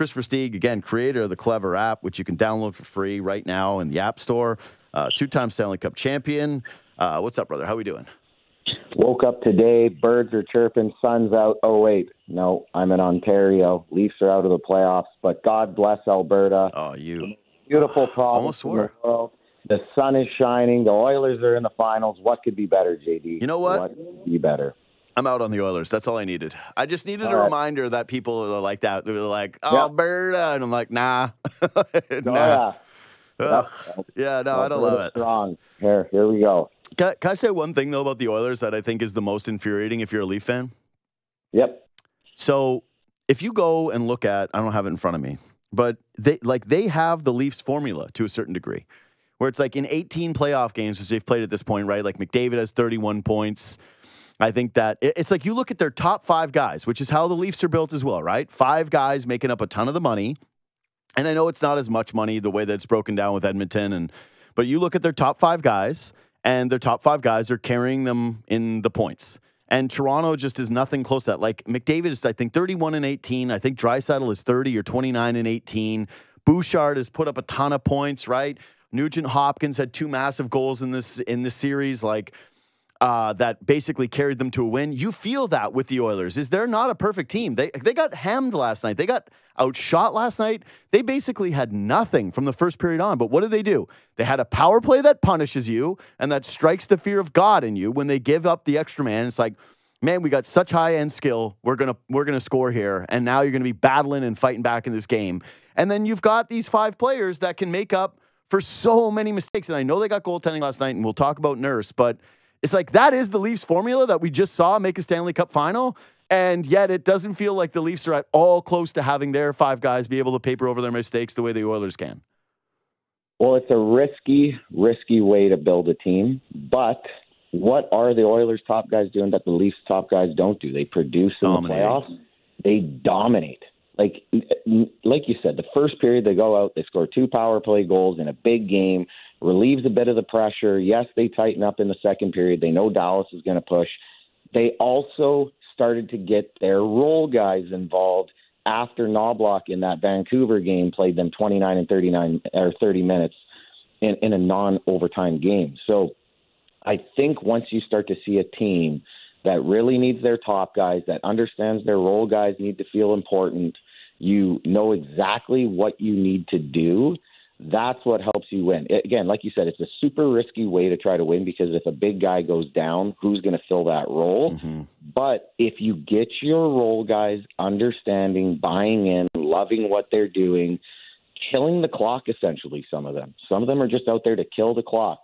Kris Versteeg, again, creator of the Klevr App, which you can download for free right now in the App Store. Two-time Stanley Cup champion. What's up, brother? How we doing? Woke up today, birds are chirping, sun's out. Oh, wait, no, I'm in Ontario. Leafs are out of the playoffs, but God bless Alberta. Oh, you. Beautiful province in the world. The sun is shining. The Oilers are in the finals. What could be better, JD? You know what? What could be better? I'm out on the Oilers. That's all I needed. I just needed a reminder that people are like that. They're like, Alberta. And I'm like, nah. Nah. Yeah, no, I don't love it. Strong. Here we go. Can I say one thing, though, about the Oilers that I think is the most infuriating if you're a Leaf fan? Yep. So if you go and look at, I don't have it in front of me, but they have the Leafs formula to a certain degree, where it's like in 18 playoff games, as they've played at this point, right? Like McDavid has 31 points. I think that it's like you look at their top 5 guys, which is how the Leafs are built as well, right? 5 guys making up a ton of the money. And I know it's not as much money the way that it's broken down with Edmonton, but you look at their top 5 guys, and their top 5 guys are carrying them in the points. And Toronto just is nothing close to that. Like McDavid is, I think, 31 and 18. I think Draisaitl is 30 or 29 and 18. Bouchard has put up a ton of points, right? Nugent Hopkins had 2 massive goals in this series, like that basically carried them to a win. You feel that with the Oilers. Is they're not a perfect team. They got hammed last night. They got outshot last night. They basically had nothing from the first period on. But what do? They had a power play that punishes you and that strikes the fear of God in you when they give up the extra man. It's like, man, we got such high-end skill. We're gonna score here, and now you're gonna be battling and fighting back in this game. And then you've got these 5 players that can make up for so many mistakes. And I know they got goaltending last night, and we'll talk about Nurse, but it's like that is the Leafs formula that we just saw make a Stanley Cup final, and yet it doesn't feel like the Leafs are at all close to having their 5 guys be able to paper over their mistakes the way the Oilers can. Well, it's a risky way to build a team, but what are the Oilers' top guys doing that the Leafs' top guys don't do? They produce in the playoffs. They dominate. Like you said, the first period they go out, they score 2 power play goals in a big game, relieves a bit of the pressure. Yes, they tighten up in the second period. They know Dallas is going to push. They also started to get their role guys involved after Knobloch in that Vancouver game played them 29 and 39 or 30 minutes in a non-overtime game. So I think once you start to see a team that really needs their top guys, that understands their role guys need to feel important, you know exactly what you need to do. That's what helps you win. Again, like you said, it's a super risky way to try to win because if a big guy goes down, who's going to fill that role? Mm-hmm. But if you get your role guys understanding, buying in, loving what they're doing, killing the clock, essentially, some of them are just out there to kill the clock.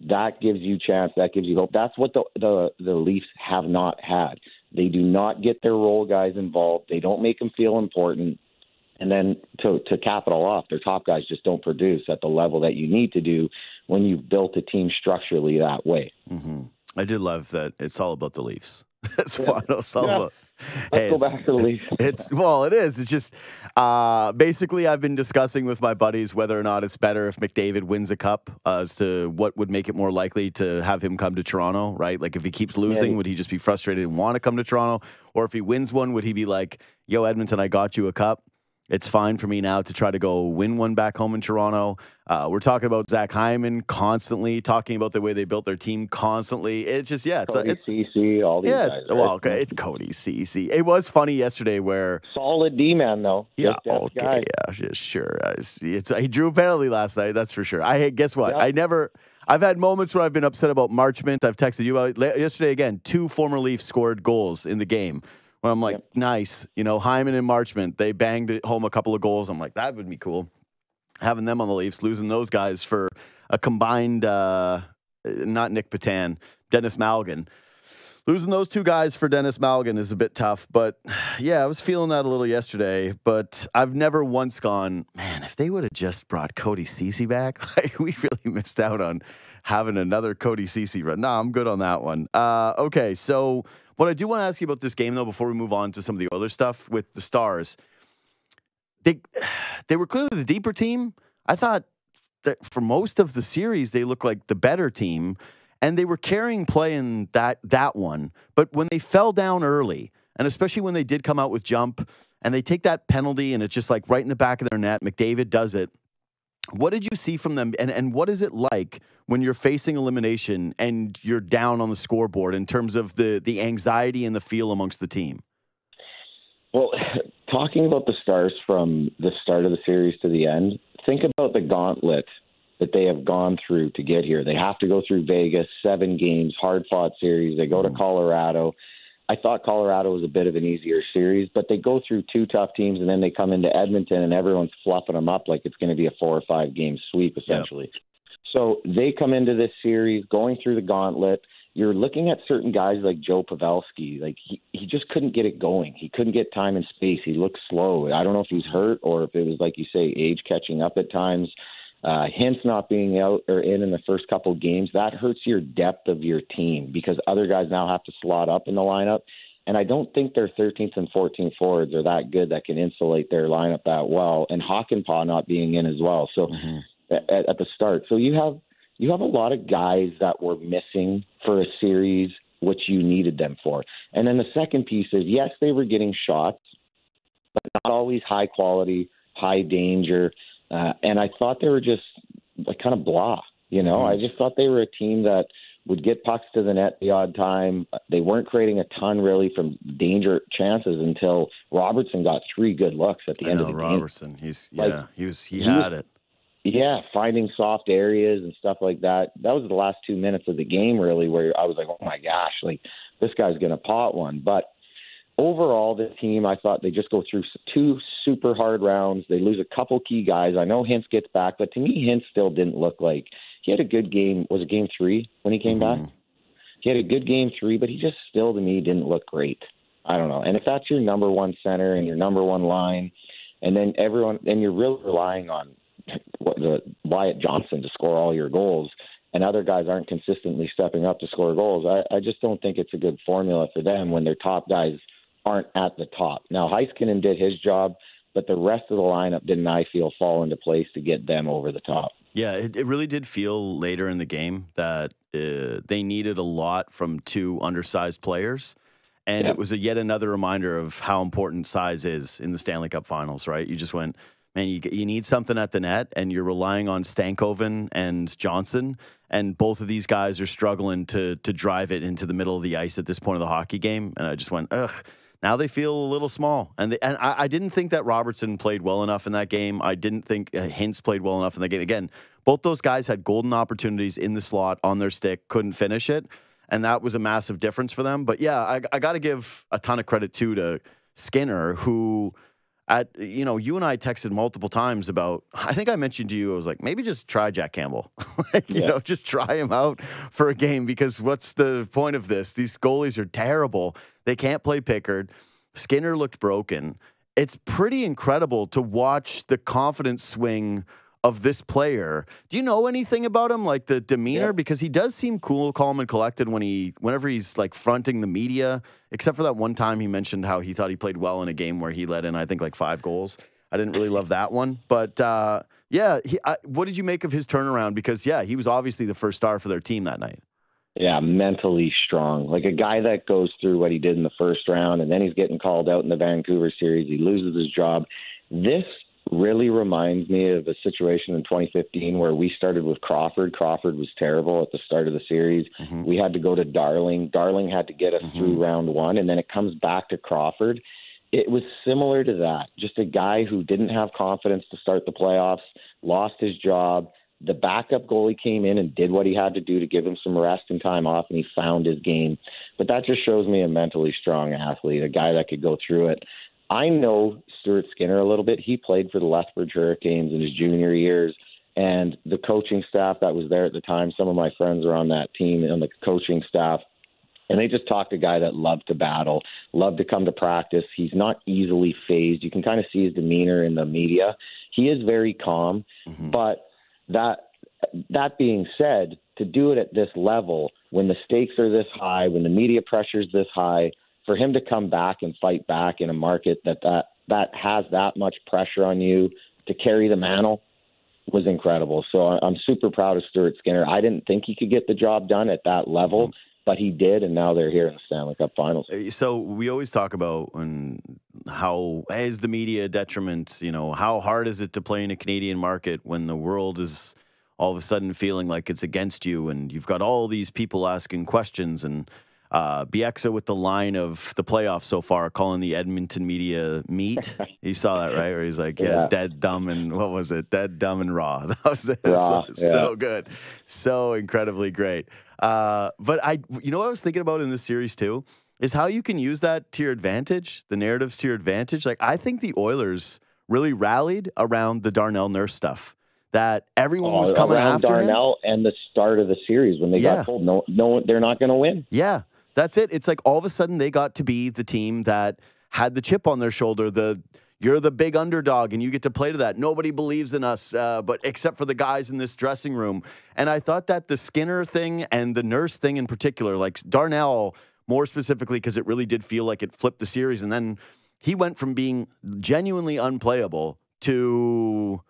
That gives you chance. That gives you hope. That's what the Leafs have not had. They do not get their role guys involved. They don't make them feel important. And then to cap it all off, their top guys just don't produce at the level that you need to do when you've built a team structurally that way. Mm-hmm. I did love that it's all about the Leafs. That's fun. It's all about. Let's go back to the Leafs. It is. It's just basically I've been discussing with my buddies whether or not it's better if McDavid wins a cup as to what would make it more likely to have him come to Toronto, right? Like if he keeps losing, would he just be frustrated and want to come to Toronto? Or if he wins one, would he be like, yo, Edmonton, I got you a cup. It's fine for me now to try to go win one back home in Toronto. We're talking about Zach Hyman constantly, talking about the way they built their team constally. It's just, Cody Ceci, all these guys. Well, okay, it's Cody Ceci. It was funny yesterday where... Solid D-man, though. Yeah, okay, yeah, sure. He drew a penalty last night, that's for sure. Guess what? Yeah. I've had moments where I've been upset about Marchment. I've texted you about yesterday again. 2 former Leafs scored goals in the game. Well, I'm like, nice. You know, Hyman and Marchment, they banged it home a couple of goals. I'm like, that would be cool. Having them on the Leafs, losing those guys for a combined, not Nick Patan, Dennis Malgin. Losing those 2 guys for Dennis Malgin is a bit tough. But, yeah, I was feeling that a little yesterday. But I've never once gone, man, if they would have just brought Cody Ceci back, like, we really missed out on having another Cody Ceci run. Nah, I'm good on that one. Okay, so... What I do want to ask you about this game, though, before we move on to some of the other stuff with the Stars, they were clearly the deeper team. I thought that for most of the series, they looked like the better team, and they were carrying play in that one. But when they fell down early, and especially when they did come out with jump and they take that penalty, and it's just like right in the back of their net. McDavid does it. What did you see from them, and what is it like when you're facing elimination and you're down on the scoreboard in terms of the anxiety and the feel amongst the team? Well, talking about the Stars from the start of the series to the end, think about the gauntlet that they have gone through to get here. They have to go through Vegas, 7 games, hard-fought series. They go to Colorado. I thought Colorado was a bit of an easier series, but they go through 2 tough teams, and then they come into Edmonton, and everyone's fluffing them up like it's going to be a 4 or 5 game sweep, essentially. Yep. So they come into this series going through the gauntlet. You're looking at certain guys like Joe Pavelski. Like he just couldn't get it going. He couldn't get time and space. He looked slow. I don't know if he's hurt or if it was, like you say, age catching up at times. Hintz not being out or in the first couple of games, that hurts your depth of your team because other guys now have to slot up in the lineup. And I don't think their 13th and 14th forwards are that good that can insulate their lineup that well. And Hakanpää not being in as well. So at the start, so you have a lot of guys that were missing for a series which you needed them for. And then the second piece is, yes, they were getting shots, but not always high quality, high danger. And I thought they were just like kind of blah, you know. I just thought they were a team that would get pucks to the net the odd time. They weren't creating a ton really from danger chances until Robertson got 3 good looks at the end of the game. Robertson, he had it. Yeah, finding soft areas and stuff like that. That was the last 2 minutes of the game really where I was like, oh my gosh, like this guy's going to pot one. But overall, the team, I thought they just go through 2 super hard rounds. They lose a couple key guys. I know Hintz gets back, but to me, Hintz still didn't look like he had a good game. Was it game 3 when he came back? He had a good game 3, but he just still, to me, didn't look great. I don't know. And if that's your number one center and your number one line, and then you're really relying on Wyatt Johnson to score all your goals, and other guys aren't consistently stepping up to score goals, I just don't think it's a good formula for them when their top guys aren't at the top. Now, Heiskanen did his job, but the rest of the lineup didn't, I feel, fall into place to get them over the top. Yeah, it really did feel later in the game that they needed a lot from 2 undersized players. And it was yet another reminder of how important size is in the Stanley Cup Finals, right? You just went, man, you need something at the net, and you're relying on Stankoven and Johnson, and both of these guys are struggling to drive it into the middle of the ice at this point of the hockey game. And I just went, ugh. Now they feel a little small. And I didn't think that Robertson played well enough in that game. I didn't think Hintz played well enough in that game. Again, both those guys had golden opportunities in the slot on their stick, couldn't finish it. And that was a massive difference for them. But yeah, I got to give a ton of credit too to Skinner, who you and I texted multiple times about, I think I mentioned to you, I was like, maybe just try Jack Campbell. Just try him out for a game, because what's the point of this? These goalies are terrible. They can't play Pickard. Skinner looked broken. It's pretty incredible to watch the confidence swing of this player. Do you know anything about him, like the demeanor? Yeah. Because he does seem cool, calm, and collected whenever he's like fronting the media, except for that one time he mentioned how he thought he played well in a game where he let in, I think, like 5 goals. I didn't really love that one. But, what did you make of his turnaround? Because, he was obviously the first star for their team that night. Yeah, mentally strong. Like a guy that goes through what he did in the first round, and then he's getting called out in the Vancouver series. He loses his job. This really reminds me of a situation in 2015 where we started with Crawford. Crawford was terrible at the start of the series. We had to go to Darling. Darling had to get us through round 1, and then it comes back to Crawford. It was similar to that. Just a guy who didn't have confidence to start the playoffs, lost his job. The backup goalie came in and did what he had to do to give him some rest and time off, and he found his game. But that just shows me a mentally strong athlete, a guy that could go through it. I know Stuart Skinner a little bit. He played for the Lethbridge Hurricanes in his junior years, and the coaching staff that was there at the time, some of my friends were on that team on the coaching staff, and they just talked to a guy that loved to battle, loved to come to practice. He's not easily fazed. You can kind of see his demeanor in the media. He is very calm, but that being said, to do it at this level, when the stakes are this high, when the media pressure is this high, for him to come back and fight back in a market that has that much pressure on you to carry the mantle was incredible. So I'm super proud of Stuart Skinner. I didn't think he could get the job done at that level, but he did, and now they're here in the Stanley Cup Finals. So we always talk about how is the media a detriment? You know, how hard is it to play in a Canadian market when the world is all of a sudden feeling like it's against you, and you've got all these people asking questions, and Bieksa with the line of the playoffs so far, calling the Edmonton media meat. You saw that, right? Where he's like, dead, dumb, and what was it? Dead, dumb, and raw. That was raw, so good. So incredibly great. But what I was thinking about in this series too is how you can use that to your advantage, the narratives to your advantage. Like, I think the Oilers really rallied around the Darnell Nurse stuff. That everyone was coming after Darnell him. And the start of the series when they got told, no, they're not going to win. Yeah, that's it. It's like all of a sudden they got to be the team that had the chip on their shoulder. You're the big underdog, and you get to play to that. Nobody believes in us, but except for the guys in this dressing room. And I thought that the Skinner thing and the Nurse thing in particular, like Darnell more specifically, because it really did feel like it flipped the series. And then he went from being genuinely unplayable to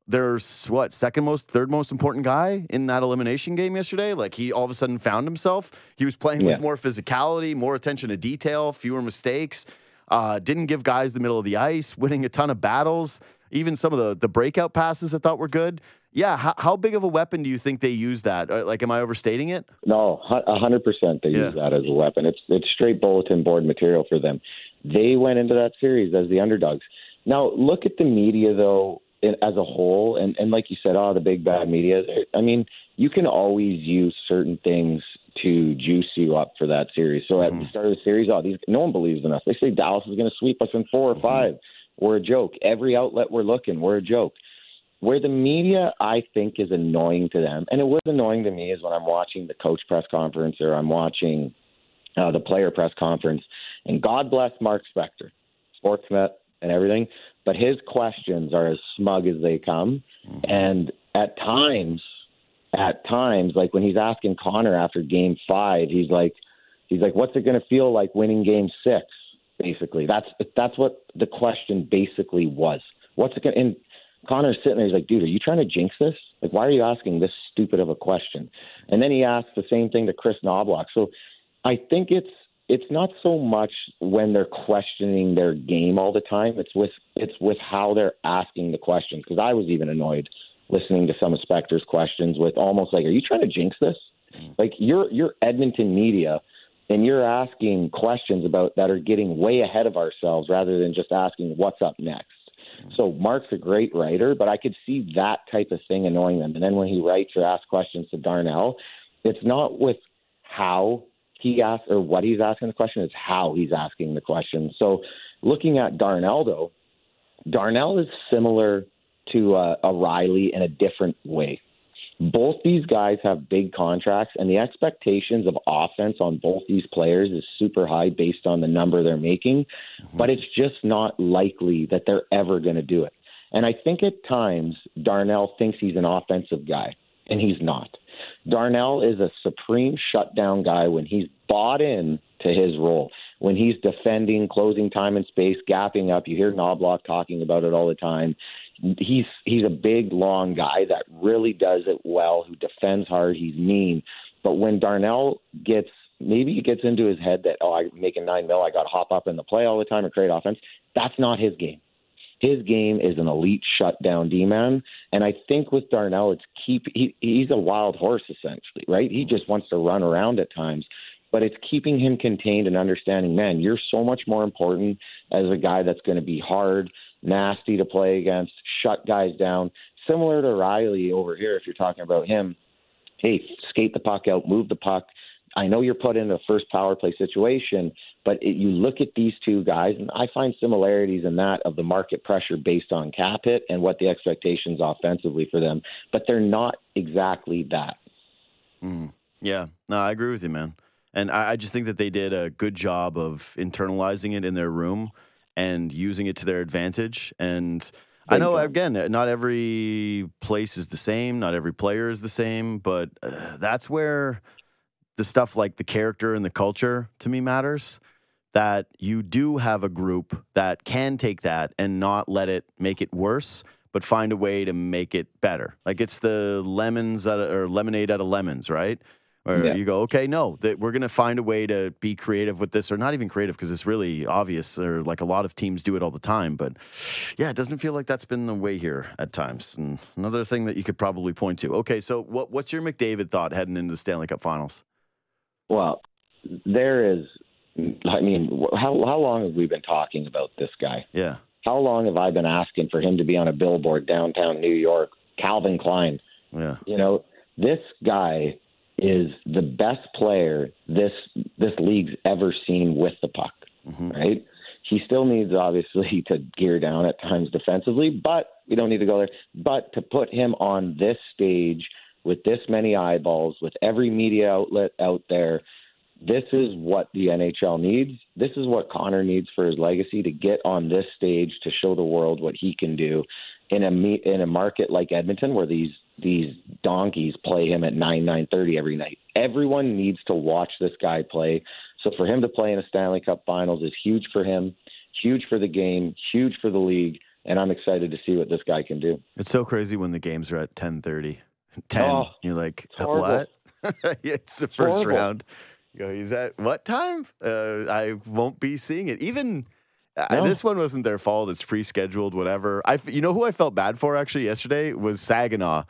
there's third most important guy in that elimination game yesterday. Like, he all of a sudden found himself. He was playing with more physicality, more attention to detail, fewer mistakes. Didn't give guys the middle of the ice, winning a ton of battles. Even some of the breakout passes I thought were good. Yeah, how big of a weapon do you think they use that? Like, am I overstating it? No, 100% they use that as a weapon. It's straight bulletin board material for them. They went into that series as the underdogs. Now, look at the media, though, as a whole, and like you said, the big bad media. I mean, you can always use certain things to juice you up for that series. So at the start of the series, no one believes in us. They say Dallas is going to sweep us in 4 or 5. We're a joke. Every outlet we're looking, we're a joke. Where the media, I think, is annoying to them, and it was annoying to me, is when I'm watching the coach press conference or I'm watching the player press conference, and God bless Mark Spector, Sportsnet and everything, but his questions are as smug as they come. And at times, like when he's asking Connor after Game 5, he's like, what's it going to feel like winning Game 6? Basically, that's what the question basically was. What's it going? And Connor's sitting there, he's like, dude, are you trying to jinx this? Like, why are you asking this stupid of a question? And then he asks the same thing to Chris Knobloch. So I think it's not so much when they're questioning their game all the time. It's with how they're asking the questions. Because I was even annoyed listening to some of Spector's questions with almost like, are you trying to jinx this? Like, you're Edmonton media, and you're asking questions about that are getting way ahead of ourselves rather than just asking what's up next. So Mark's a great writer, but I could see that type of thing annoying them. And then when he writes or asks questions to Darnell, it's not with how he asks or what he's asking the question, it's how he's asking the question. So looking at Darnell, though, Darnell is similar to a Riley in a different way. Both these guys have big contracts, and the expectations of offense on both these players is super high based on the number they're making, but it's just not likely that they're ever going to do it. And I think at times Darnell thinks he's an offensive guy, and he's not. Darnell is a supreme shutdown guy when he's bought in to his role, when he's defending, closing time and space, gapping up. You hear Knobloch talking about it all the time. He's a big, long guy that really does it well, who defends hard. He's mean. But when Darnell gets into his head that, I'm making $9 million, I got to hop up in the play all the time and create offense, that's not his game. His game is an elite shutdown D-man. And I think with Darnell, he's a wild horse, essentially, right? He just wants to run around at times. But it's keeping him contained and understanding, man, you're so much more important as a guy that's going to be hard, nasty to play against, shut guys down. Similar to Riley over here, if you're talking about him, hey, skate the puck out, move the puck. I know you're put in a first power play situation, but you look at these two guys, and I find similarities in that of the market pressure based on cap hit and what the expectations offensively for them, but they're not exactly that. Yeah, no, I agree with you, man. And I just think that they did a good job of internalizing it in their room and using it to their advantage. And I know, again, not every place is the same, not every player is the same, but that's where the stuff like the character and the culture to me matters, that you do have a group that can take that and not let it make it worse, but find a way to make it better. Like, it's the lemonade out of lemons, right? where you go, okay, no, that we're going to find a way to be creative with this, or not even creative because it's really obvious, or like a lot of teams do it all the time. But yeah, it doesn't feel like that's been the way here at times. And another thing that you could probably point to. Okay, so what's your McDavid thought heading into the Stanley Cup Finals? Well, there is, I mean, how long have we been talking about this guy? Yeah. How long have I been asking for him to be on a billboard downtown New York? Calvin Klein. Yeah. You know, this guy is the best player this league's ever seen with the puck, right? He still needs, obviously, to gear down at times defensively, but we don't need to go there. But to put him on this stage with this many eyeballs, with every media outlet out there, this is what the NHL needs. This is what Connor needs for his legacy, to get on this stage to show the world what he can do in a market like Edmonton, where these donkeys play him at 9:30 every night. Everyone needs to watch this guy play. So for him to play in a Stanley Cup Finals is huge for him, huge for the game, huge for the league, and I'm excited to see what this guy can do. It's so crazy when the games are at 10:30. 10. Oh, you're like, horrible. what? It's the first horrible. round. You go, he's at what time? I won't be seeing it. Even No. this one wasn't their fault. It's pre-scheduled, whatever. You know who I felt bad for actually yesterday was Saginaw,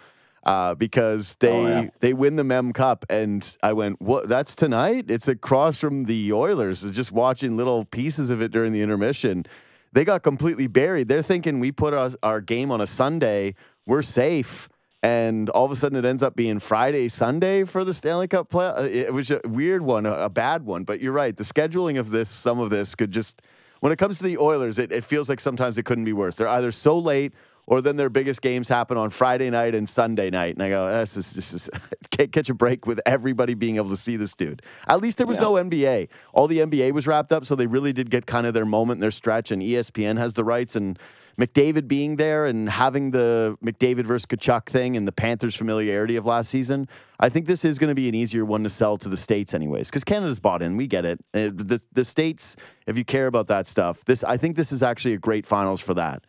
because they win the Mem Cup, and I went, what? That's tonight? It's across from the Oilers. Just watching little pieces of it during the intermission. They got completely buried. They're thinking we put our game on a Sunday, we're safe. And all of a sudden, it ends up being Friday, Sunday for the Stanley Cup play. It was a weird one, a bad one. But you're right. The scheduling of this, some of this could just, when it comes to the Oilers, it feels like sometimes it couldn't be worse. They're either so late, or then their biggest games happen on Friday night and Sunday night. And I go, this is can't catch a break with everybody being able to see this dude. At least there was no NBA. All the NBA was wrapped up, so they really did get kind of their moment, their stretch, and ESPN has the rights. And McDavid being there and having the McDavid versus Tkachuk thing and the Panthers' familiarity of last season, I think this is going to be an easier one to sell to the States anyways, because Canada's bought in. We get it. The States, if you care about that stuff, I think this is actually a great finals for that.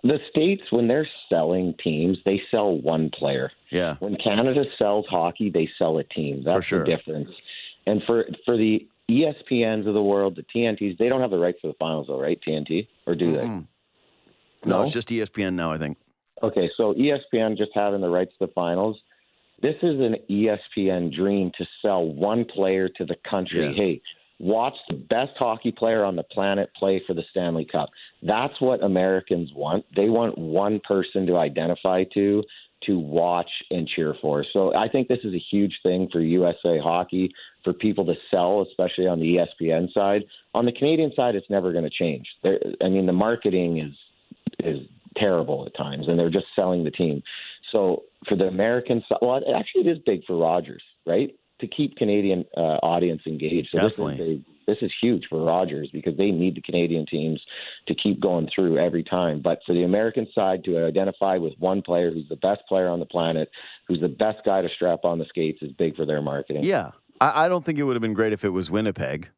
The States, when they're selling teams, they sell one player. Yeah. When Canada sells hockey, they sell a team. That's sure. the difference. And for the ESPNs of the world, the TNTs, they don't have the rights for the finals, though, right, TNT? Or do they? No, it's just ESPN now, I think. Okay, so ESPN just having the rights to the finals. This is an ESPN dream to sell one player to the country. Yeah. Hey, watch the best hockey player on the planet play for the Stanley Cup. That's what Americans want. They want one person to identify to watch and cheer for. So I think this is a huge thing for USA Hockey, for people to sell, especially on the ESPN side. On the Canadian side, it's never going to change. The marketing is terrible at times, and they're just selling the team. So for the American side, well, actually it is big for Rogers, right? To keep Canadian audience engaged. So Definitely. This is huge for Rogers, because they need the Canadian teams to keep going through every time. But for the American side to identify with one player who's the best player on the planet, who's the best guy to strap on the skates, is big for their marketing. Yeah. I don't think it would have been great if it was Winnipeg.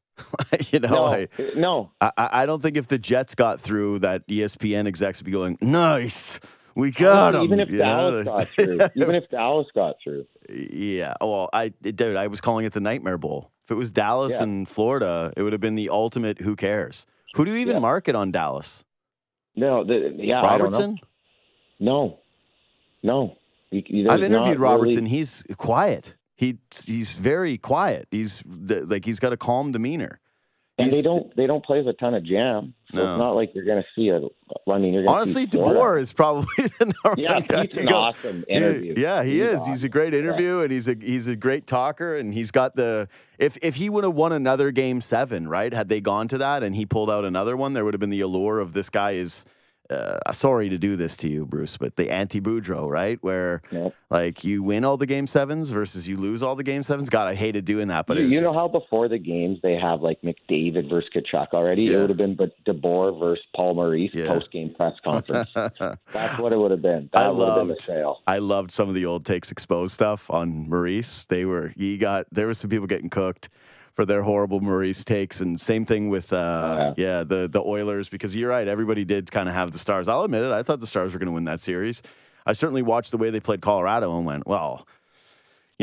No. I don't think if the Jets got through, that ESPN execs would be going, nice, we got him. Even if Dallas got through. Even if Dallas got through. Yeah. Well, I was calling it the Nightmare Bowl. If it was Dallas and Florida, it would have been the ultimate who cares. Who do you even market on Dallas? No. Robertson? I don't know. No. I've interviewed Robertson. Really... He's quiet. He's very quiet. He's got a calm demeanor. And they don't play with a ton of jam. So it's not like you're going to see you're going to honestly, DeBoer is probably the number guy. He's an awesome interview. Yeah, he is. Awesome. He's a great interview, and he's a great talker, and he's got the if he would have won another Game 7, right? Had they gone to that and he pulled out another one, there would have been the allure of this guy is sorry to do this to you, Bruce, but the anti-Boudreaux, right? Where like you win all the Game 7s versus you lose all the Game 7s. God, I hated doing that. But you know how before the games they have like McDavid versus Tkachuk already? Yeah. It would have been DeBoer versus Paul Maurice post-game press conference. That's what it would have been. That would have been the sale. I loved some of the old Takes Exposed stuff on Maurice. There were some people getting cooked for their horrible Maurice takes, and same thing with the Oilers, because you're right, everybody did kind of have the Stars. I'll admit it, I thought the Stars were going to win that series. I certainly watched the way they played Colorado and went, well,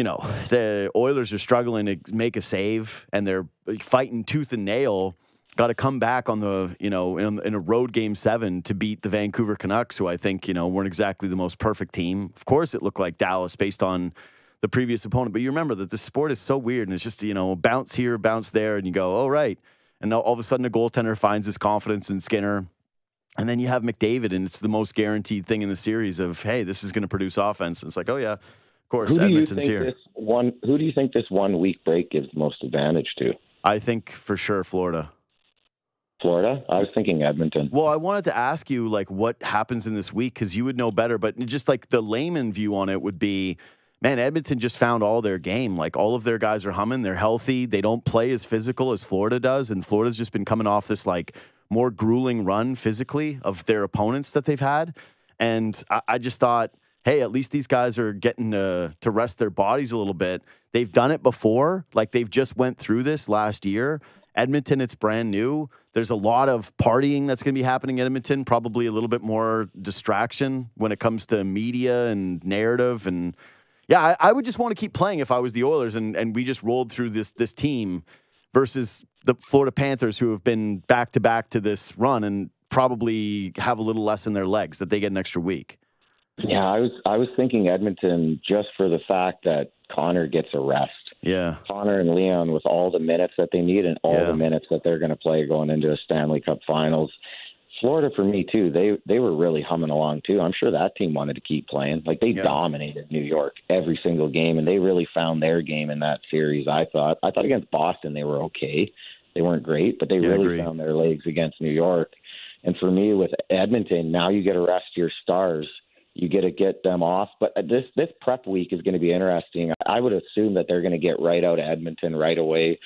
the Oilers are struggling to make a save, and they're fighting tooth and nail. Got to come back on the, in a road game 7 to beat the Vancouver Canucks, who I think, weren't exactly the most perfect team. Of course, it looked like Dallas based on the previous opponent. But you remember that the sport is so weird, and it's just, bounce here, bounce there, and you go, oh, right. And now all of a sudden a goaltender finds his confidence in Skinner. And then you have McDavid, and it's the most guaranteed thing in the series of, hey, this is going to produce offense. And it's like, oh, yeah, of course, Edmonton's here. Who do you think this 1 week break gives the most advantage to? I think for sure Florida. Florida? I was thinking Edmonton. Well, I wanted to ask you, what happens in this week, because you would know better. But just the layman view on it would be, man, Edmonton just found all their game. All of their guys are humming. They're healthy. They don't play as physical as Florida does. And Florida's just been coming off this, more grueling run physically of their opponents that they've had. And I just thought, hey, at least these guys are getting to rest their bodies a little bit. They've done it before. They've just went through this last year. Edmonton, it's brand new. There's a lot of partying that's going to be happening in Edmonton, probably a little bit more distraction when it comes to media and narrative. And yeah, I would just want to keep playing if I was the Oilers and we just rolled through this team versus the Florida Panthers, who have been back-to-back to this run and probably have a little less in their legs, that they get an extra week. Yeah, I was thinking Edmonton just for the fact that Connor gets a rest. Yeah. Connor and Leon with all the minutes that they need and all the minutes that they're going to play going into a Stanley Cup Finals. Florida, for me, too, they were really humming along, too. I'm sure that team wanted to keep playing. They dominated New York every single game, and they really found their game in that series, I thought. I thought against Boston they were okay. They weren't great, but they really found their legs against New York. And for me, with Edmonton, now you get to rest your stars. You get to get them off. But this prep week is going to be interesting. I would assume that they're going to get right out of Edmonton right away,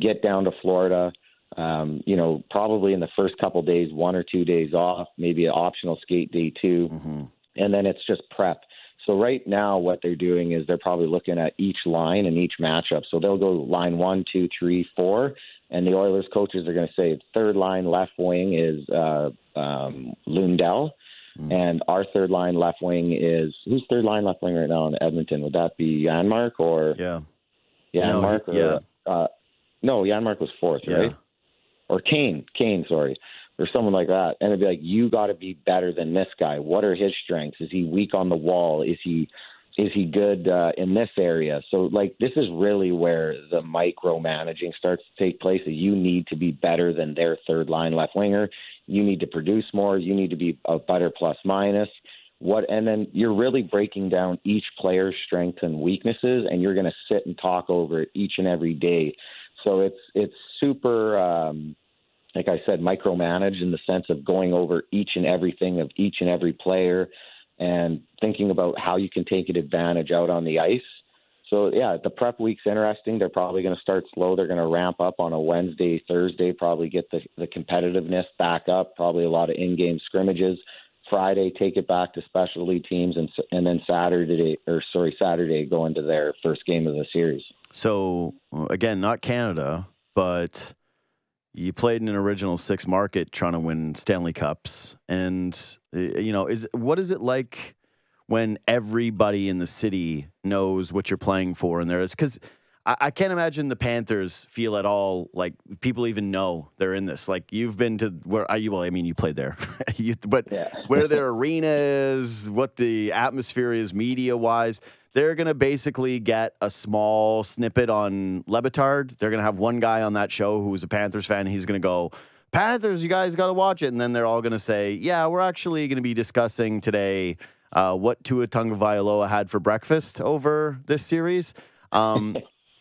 get down to Florida, probably in the first couple days, 1 or 2 days off, maybe an optional skate day 2, and then it's just prep. So right now what they're doing is they're probably looking at each line and each matchup. So they'll go line 1, 2, 3, 4, and the Oilers coaches are going to say third line left wing is Lundell. And our third line left wing is – who's third line left wing right now in Edmonton? Would that be Janmark or – Yeah. Janmark no, Janmark was fourth, right? Or Kane, sorry, or someone like that. And it'd be like, you got to be better than this guy. What are his strengths? Is he weak on the wall? Is he good in this area? So, this is really where the micromanaging starts to take place. That you need to be better than their third line left winger. You need to produce more. You need to be a better plus minus. And then you're really breaking down each player's strengths and weaknesses, and you're going to sit and talk over it each and every day. So it's super, like I said, micromanaged in the sense of going over each and everything of each and every player and thinking about how you can take an advantage out on the ice. So, yeah, the prep week's interesting. They're probably going to start slow. They're going to ramp up on a Wednesday, Thursday, probably get the competitiveness back up, probably a lot of in-game scrimmages. Friday, take it back to specialty teams, and then Saturday go into their first game of the series. So, again, not Canada, but you played in an original 6 market trying to win Stanley Cups. And, what is it like when everybody in the city knows what you're playing for? And there is, because I can't imagine the Panthers feel at all like people even know they're in this. You've been to you played there, where their arena is, what the atmosphere is media wise. They're going to basically get a small snippet on Le Batard. They're going to have one guy on that show who's a Panthers fan. He's going to go, Panthers, you guys got to watch it. And then they're all going to say, yeah, we're actually going to be discussing today what Tua Tagovailoa had for breakfast over this series.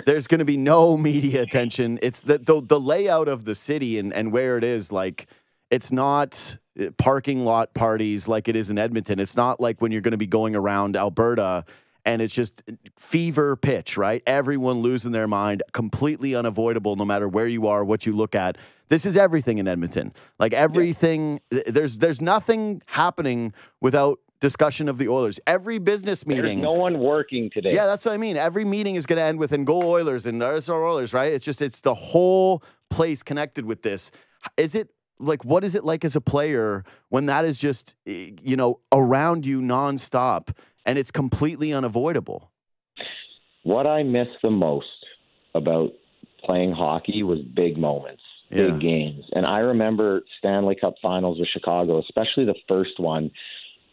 There's going to be no media attention. It's the layout of the city and where it is. It's not parking lot parties like it is in Edmonton. It's not like when you're going to be going around Alberta and it's just fever pitch, right? Everyone losing their mind, completely unavoidable no matter where you are, what you look at. This is everything in Edmonton. Everything, there's nothing happening without discussion of the Oilers. Every business meeting. There's no one working today. Yeah, that's what I mean. Every meeting is going to end with "and go Oilers" and "there's our Oilers," right? It's the whole place connected with this. Is it what is it like as a player when that is just, around you nonstop and it's completely unavoidable? What I miss the most about playing hockey was big moments, big games. And I remember Stanley Cup finals with Chicago, especially the first one.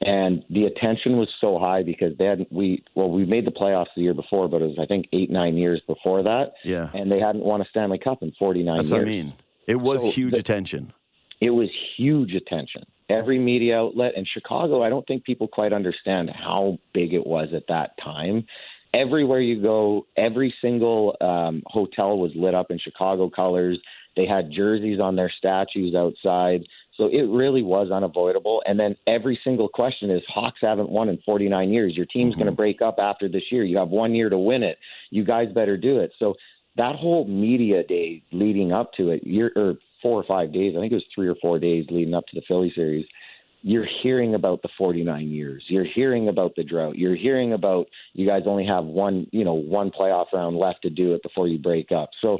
And the attention was so high because we made the playoffs the year before, but it was, I think, 8-9 years before that. Yeah. And they hadn't won a Stanley Cup in 49 years. That's what I mean. It was huge attention. It was huge attention. Every media outlet. And Chicago, I don't think people quite understand how big it was at that time. Everywhere you go, every single hotel was lit up in Chicago colors. They had jerseys on their statues outside. So it really was unavoidable. And then every single question is, Hawks haven't won in 49 years. Your team's going to break up after this year. You have 1 year to win it. You guys better do it. So that whole media day leading up to it, 4 or 5 days, I think it was 3 or 4 days leading up to the Philly series, you're hearing about the 49 years. You're hearing about the drought. You're hearing about you guys only have one playoff round left to do it before you break up. So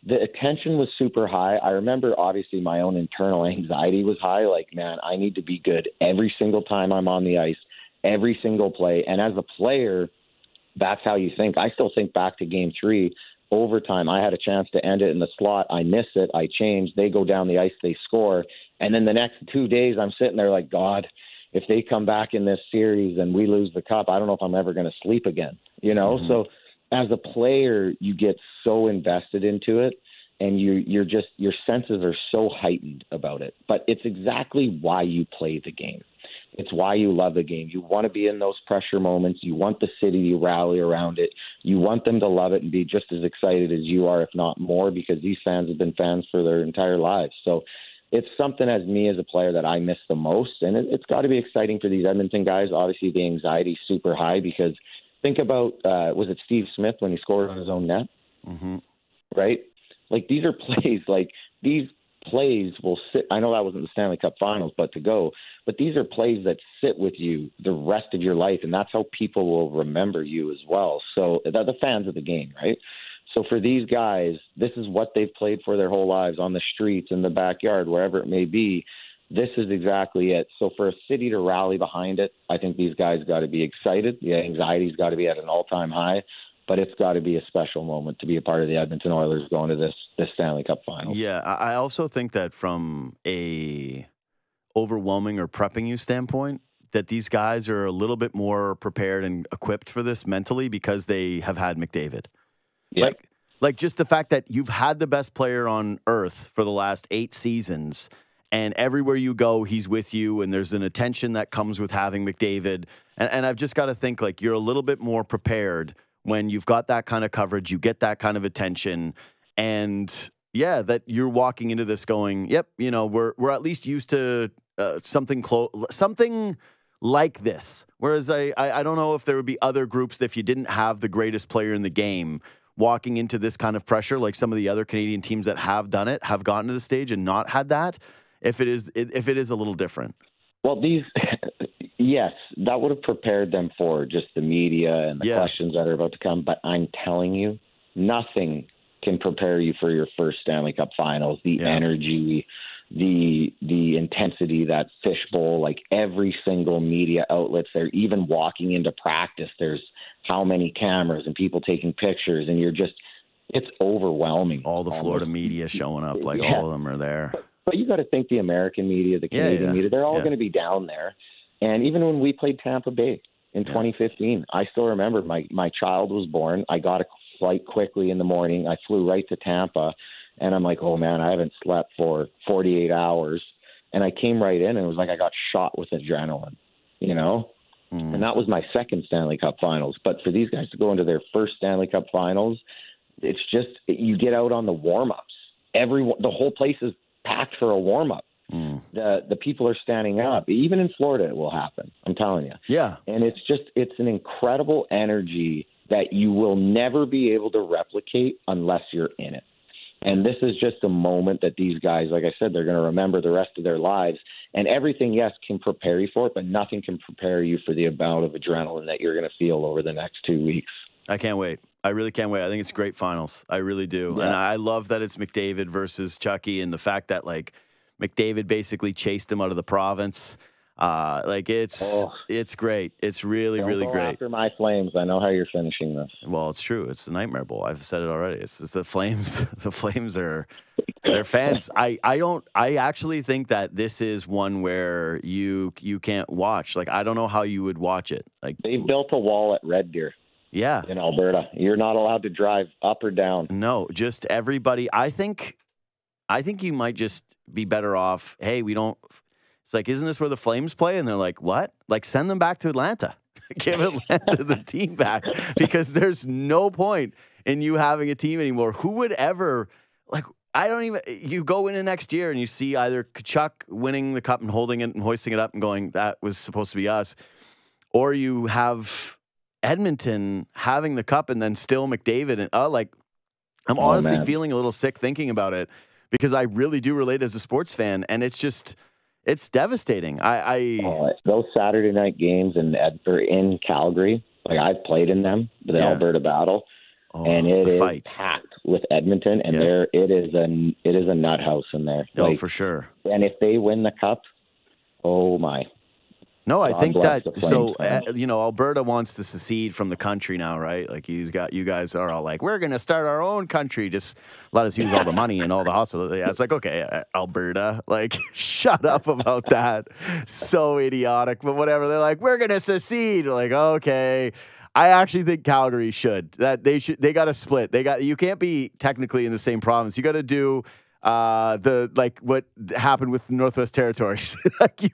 the attention was super high. I remember, obviously, my own internal anxiety was high. Like, man, I need to be good every single time I'm on the ice, every single play. And as a player, that's how you think. I still think back to Game 3, overtime. I had a chance to end it in the slot. I miss it. I change. They go down the ice. They score. And then the next 2 days, I'm sitting there like, God, if they come back in this series and we lose the cup, I don't know if I'm ever going to sleep again. So as a player, you get so invested into it, and your senses are so heightened about it. But it's exactly why you play the game. It's why you love the game. You want to be in those pressure moments. You want the city to rally around it. You want them to love it and be just as excited as you are, if not more, because these fans have been fans for their entire lives. So it's something, as me as a player, that I miss the most. And it's got to be exciting for these Edmonton guys. Obviously, the anxiety is super high because think about, was it Steve Smith when he scored on his own net? Mm-hmm. Right? Like, these are plays, like, these plays will sit. I know that wasn't the Stanley Cup Finals, but these are plays that sit with you the rest of your life, and that's how people will remember you as well. So they're the fans of the game, right? So for these guys, this is what they've played for their whole lives, on the streets, in the backyard, wherever it may be. This is exactly it. So for a city to rally behind it, I think these guys got to be excited. The anxiety's got to be at an all-time high, but it's got to be a special moment to be a part of the Edmonton Oilers going to this Stanley Cup Final. Yeah, I also think that from a overwhelming or prepping you standpoint, that these guys are a little bit more prepared and equipped for this mentally because they have had McDavid. Yep. Like just the fact that you've had the best player on earth for the last 8 seasons, and everywhere you go, he's with you, and there's an attention that comes with having McDavid. And I've just got to think, like, you're a little bit more prepared when you've got that kind of coverage, you get that kind of attention, and yeah, that you're walking into this going, yep, we're at least used to something like this. Whereas I don't know if there would be other groups that if you didn't have the greatest player in the game walking into this kind of pressure, like some of the other Canadian teams that have done it, have gotten to the stage and not had that, if it is a little different. Well, yes, that would have prepared them for just the media and the questions that are about to come. But I'm telling you, nothing can prepare you for your first Stanley Cup Finals. The energy, the intensity, that fishbowl, like every single media outlets, they're even walking into practice. There's how many cameras and people taking pictures, and it's overwhelming. All the Florida media showing up, like all of them are there. But you got to think the American media, the Canadian media, they're all going to be down there. And even when we played Tampa Bay in 2015, I still remember my child was born. I got a flight quickly in the morning. I flew right to Tampa, and I'm like, oh, man, I haven't slept for 48 hours. And I came right in, and it was like I got shot with adrenaline, And that was my second Stanley Cup Finals. But for these guys to go into their first Stanley Cup Finals, it's just you get out on the warm-ups. The whole place is packed for a warm-up. The people are standing up. Even in Florida, it will happen. I'm telling you. Yeah. And it's an incredible energy that you will never be able to replicate unless you're in it. And this is just a moment that these guys, like I said, they're going to remember the rest of their lives. And everything, yes, can prepare you for it, but nothing can prepare you for the amount of adrenaline that you're going to feel over the next 2 weeks. I can't wait. I really can't wait. I think it's great finals. I really do. Yeah. And I love that it's McDavid versus Chucky, and the fact that, like, McDavid basically chased him out of the province. Like it's great. It's really, Don't really go great. after my Flames. I know how you're finishing this. Well, it's true. It's the Nightmare Bowl. I've said it already. It's the Flames. The Flames are their fans. I actually think that this is one where you can't watch. Like, I don't know how you would watch it. Like, they built a wall at Red Deer. Yeah. In Alberta. You're not allowed to drive up or down. No, just everybody. I think you might just be better off. Hey, we don't. It's like, isn't this where the Flames play? And they're like, what? Like, send them back to Atlanta. Give Atlanta the team back, because there's no point in you having a team anymore. Who would ever, like, I don't even, you go into next year and you see either Kachuk winning the cup and holding it and hoisting it up and going, that was supposed to be us, or you have Edmonton having the cup and then still McDavid. And I'm honestly feeling a little sick thinking about it, because I really do relate as a sports fan, and it's devastating. Those Saturday night games in Calgary, like, I've played in them, the Alberta Battle, and it is packed with Edmonton, and it is a nut house in there. Oh, for sure. And if they win the cup, oh my. No, I think that, so, Alberta wants to secede from the country now, right? Like, you guys are all like, we're going to start our own country. Just let us use all the money and all the hospitals. Yeah, it's like, okay, Alberta, like, shut up about that. So idiotic, but whatever. They're like, we're going to secede. Like, okay. I actually think Calgary should. They got to split. You can't be technically in the same province. You got to do what happened with Northwest Territories. Like, you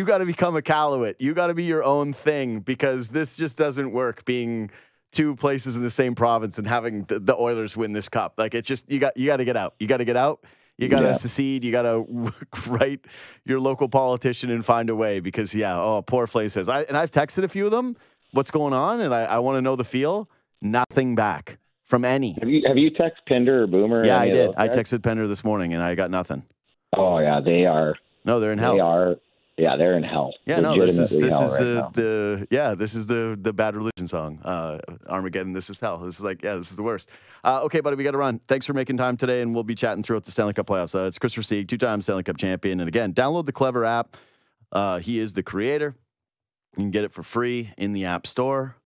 gotta become a Iqaluit. You gotta be your own thing, because this just doesn't work being two places in the same province and having the Oilers win this cup. Like, it's just, you gotta get out. You gotta get out. You gotta secede. You gotta write your local politician and find a way, because poor Flames says, I've texted a few of them, what's going on, and I want to know the feel. Nothing back from any. Have you texted Pinder or Boomer? Yeah, I did. I texted Pinder this morning, and I got nothing. Oh yeah, they are. No, they're in hell. They are. Yeah, they're in hell. Yeah, no, this is the Bad Religion song. Armageddon. This is hell. This is this is the worst. Okay, buddy, we got to run. Thanks for making time today, and we'll be chatting throughout the Stanley Cup playoffs. It's Kris Versteeg, 2-time Stanley Cup champion, and again, download the Klevr app. He is the creator. You can get it for free in the App Store.